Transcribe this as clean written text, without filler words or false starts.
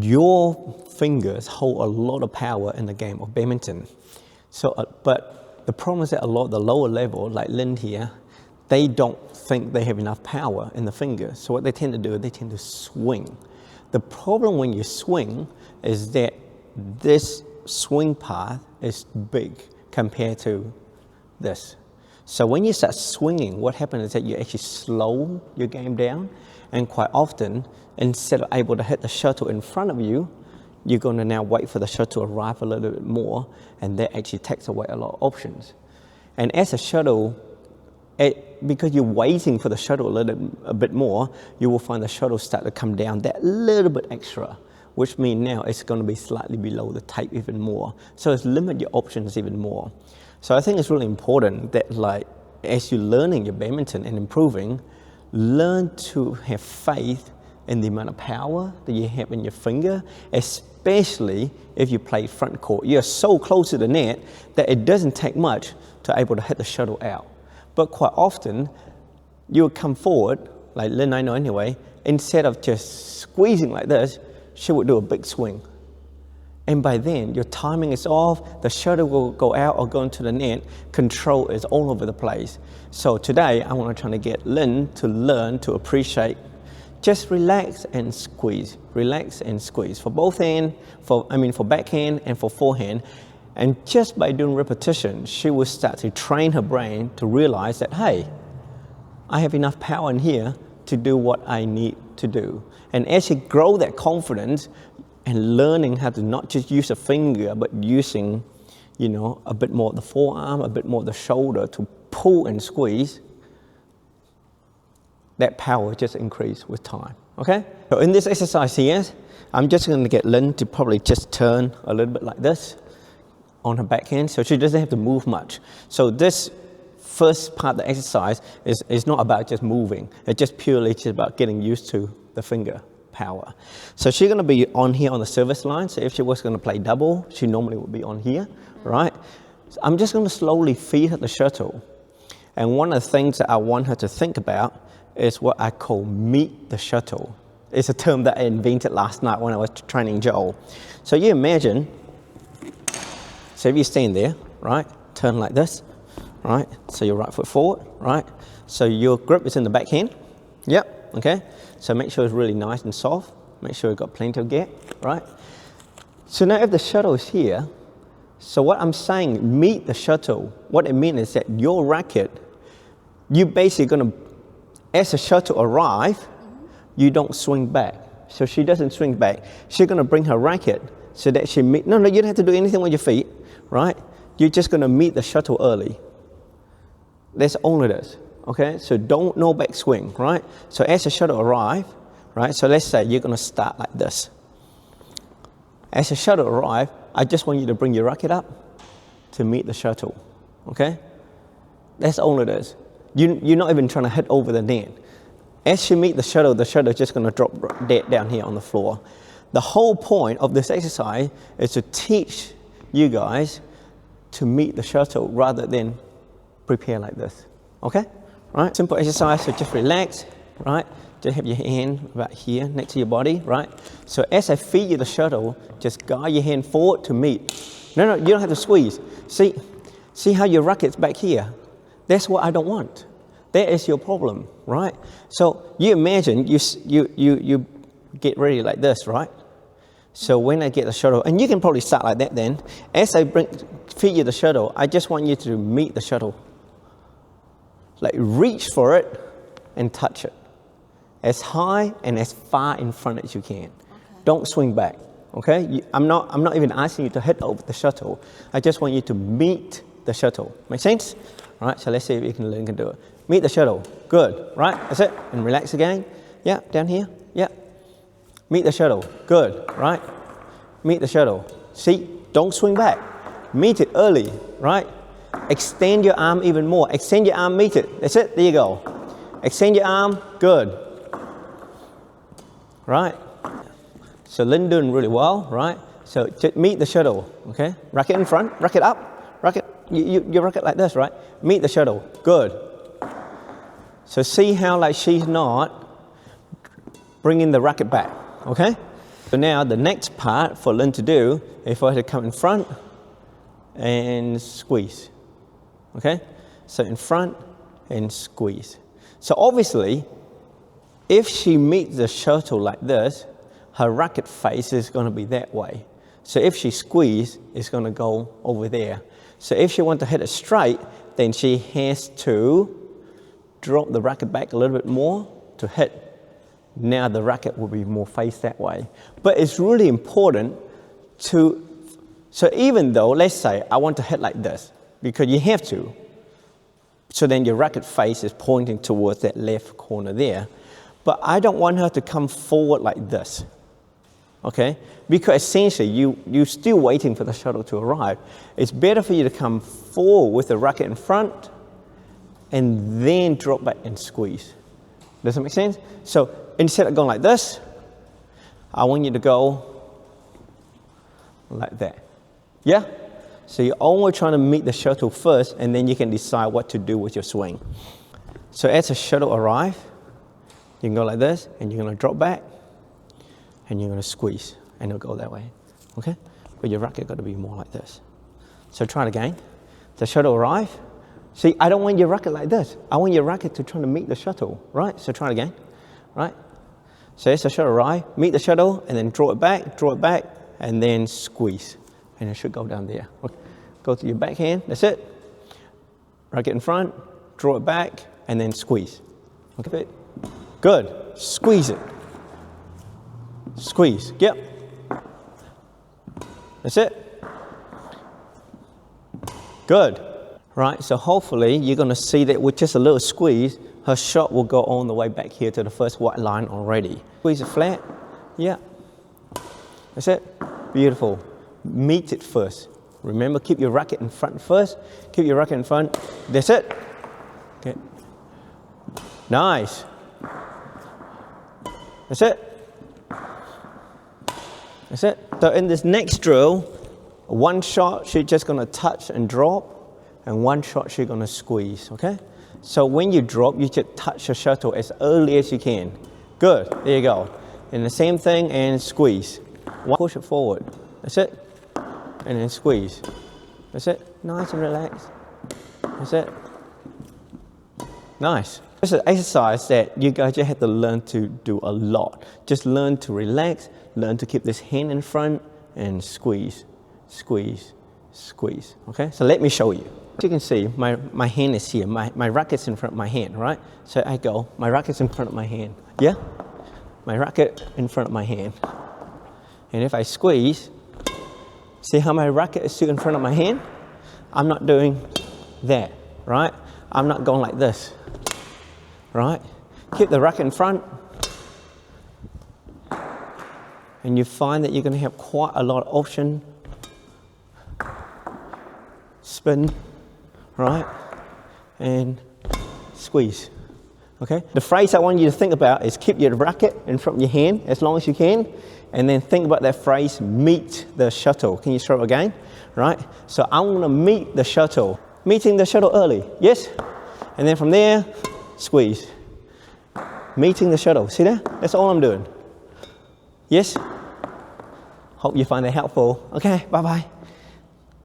your fingers hold a lot of power in the game of badminton. So, but the problem is that a lot of the lower level, like Lynn here, they don't think they have enough power in the fingers. So what they tend to do, they tend to swing. The problem when you swing is that this swing path is big compared to this. So when you start swinging, what happens is that you actually slow your game down, and quite often, instead of able to hit the shuttle in front of you, you're going to now wait for the shuttle to arrive a little bit more, and that actually takes away a lot of options. And as a shuttle, because you're waiting for the shuttle a bit more, you will find the shuttle start to come down that little bit extra, which means now it's going to be slightly below the tape even more. So it's limit your options even more. So I think it's really important that, like, as you're learning your badminton and improving, learn to have faith in the amount of power that you have in your finger, especially if you play front court. You're so close to the net that it doesn't take much to able to hit the shuttle out. But quite often, you'll come forward, like Lynn I know anyway, instead of just squeezing like this, she would do a big swing. And by then, your timing is off, the shuttle will go out or go into the net, control is all over the place. So today, I want to try to get Lynn to learn to appreciate, just relax and squeeze, relax and squeeze. For both hands, for backhand and for forehand. And just by doing repetition, she will start to train her brain to realize that, hey, I have enough power in here to do what I need to do. And as you grow that confidence and learning how to not just use a finger, but using, a bit more of the forearm, a bit more of the shoulder to pull and squeeze, that power just increase with time, okay? So in this exercise here, I'm just going to get Lynn to probably just turn a little bit like this on her backhand, so she doesn't have to move much. So this first part of the exercise is not about just moving. It's just purely just about getting used to the finger power. So she's going to be on here on the service line. So if she was going to play double, she normally would be on here, right? So I'm just going to slowly feed her the shuttle. And one of the things that I want her to think about is what I call meet the shuttle. It's a term that I invented last night when I was training Joel. So you imagine, so if you stand there, right, turn like this, right, so your right foot forward, right, so your grip is in the backhand, yep, okay, so make sure it's really nice and soft, make sure you've got plenty of gap, right. So now if the shuttle is here, so what I'm saying, meet the shuttle, what it means is that your racket, you're basically going to, as the shuttle arrives, you don't swing back. So she doesn't swing back. She's going to bring her racket so that she meet, no, you don't have to do anything with your feet, right? You're just going to meet the shuttle early. That's all it is, okay? So no back swing, right? So as the shuttle arrives, right? So let's say you're going to start like this. As the shuttle arrives, I just want you to bring your racket up to meet the shuttle, okay? That's all it is. You're not even trying to hit over the net. As she meets the shuttle is just going to drop dead down here on the floor. The whole point of this exercise is to teach you guys to meet the shuttle rather than prepare like this, okay? Right? Simple exercise, so just relax, right? Just have your hand about here next to your body, right? So as I feed you the shuttle, just guide your hand forward to meet. No, you don't have to squeeze. See how your racket's back here? That's what I don't want. That is your problem, right? So you imagine you get ready like this, right? So when I get the shuttle, and you can probably start like that then. As I feed you the shuttle, I just want you to meet the shuttle. Like reach for it and touch it. As high and as far in front as you can. Okay. Don't swing back, okay? I'm not even asking you to hit over the shuttle. I just want you to meet the shuttle. Make sense? All right, so let's see if you can do it. Meet the shuttle. Good, right? That's it. And relax again. Yeah, down here. Yeah. Meet the shuttle. Good, right? Meet the shuttle. See, don't swing back. Meet it early, right? Extend your arm even more. Extend your arm, meet it. That's it. There you go. Extend your arm. Good. Right? So Lynn doing really well, right? So just meet the shuttle, okay? Racket in front, racket up, racket. You racket like this, right? Meet the shuttle. Good. So see how like she's not bringing the racket back, okay? So now the next part for Lynn to do is for her to come in front and squeeze. Okay? So in front and squeeze. So obviously, if she meets the shuttle like this, her racket face is going to be that way. So if she squeezes, it's going to go over there. So if she wants to hit it straight, then she has to drop the racket back a little bit more to hit. Now the racket will be more faced that way. But it's really important to, so even though, let's say, I want to hit like this, because you have to, so then your racket face is pointing towards that left corner there. But I don't want her to come forward like this, okay? Because essentially, you're still waiting for the shuttle to arrive. It's better for you to come forward with the racket in front and then drop back and squeeze. Does that make sense? So instead of going like this, I want you to go like that. Yeah? So you're only trying to meet the shuttle first, and then you can decide what to do with your swing. So as the shuttle arrives, you can go like this, and you're going to drop back, and you're going to squeeze, and it'll go that way. Okay? But your racket got to be more like this. So try it again. The shuttle arrives. See, I don't want your racket like this. I want your racket to try to meet the shuttle, right? So try it again, right? So as the shuttle arrives, meet the shuttle, and then draw it back, and then squeeze. And it should go down there. Okay. Go to your backhand, that's it. Racket in front, draw it back, and then squeeze. Okay, good. Squeeze it. Squeeze, yep. That's it. Good. Right, so hopefully you're going to see that with just a little squeeze, her shot will go all the way back here to the first white line already. Squeeze it flat, yeah. That's it. Beautiful. Meet it first. Remember, keep your racket in front first. Keep your racket in front. That's it. Okay. Nice. That's it. That's it. So in this next drill, one shot she's just going to touch and drop, and one shot she's going to squeeze, okay? So when you drop, you just touch the shuttle as early as you can. Good. There you go. And the same thing, and squeeze. Push it forward. That's it. And then squeeze. That's it. Nice and relaxed. That's it. Nice. It's an exercise that you guys just have to learn to do a lot. Just learn to relax, learn to keep this hand in front, and squeeze, squeeze, squeeze. Okay? So let me show you. As you can see, my hand is here. My racket's in front of my hand, right? So I go, my racket's in front of my hand. Yeah? My racket in front of my hand. And if I squeeze, see how my racket is still in front of my hand? I'm not doing that, right? I'm not going like this, right? Keep the racket in front. And you find that you're going to have quite a lot of option. Spin, right? And squeeze, okay? The phrase I want you to think about is keep your racket in front of your hand as long as you can, and then think about that phrase, meet the shuttle. Can you throw it again? Right? So I want to meet the shuttle. Meeting the shuttle early, yes? And then from there, squeeze. Meeting the shuttle, see that? That's all I'm doing. Yes? Hope you find that helpful. Okay, bye-bye.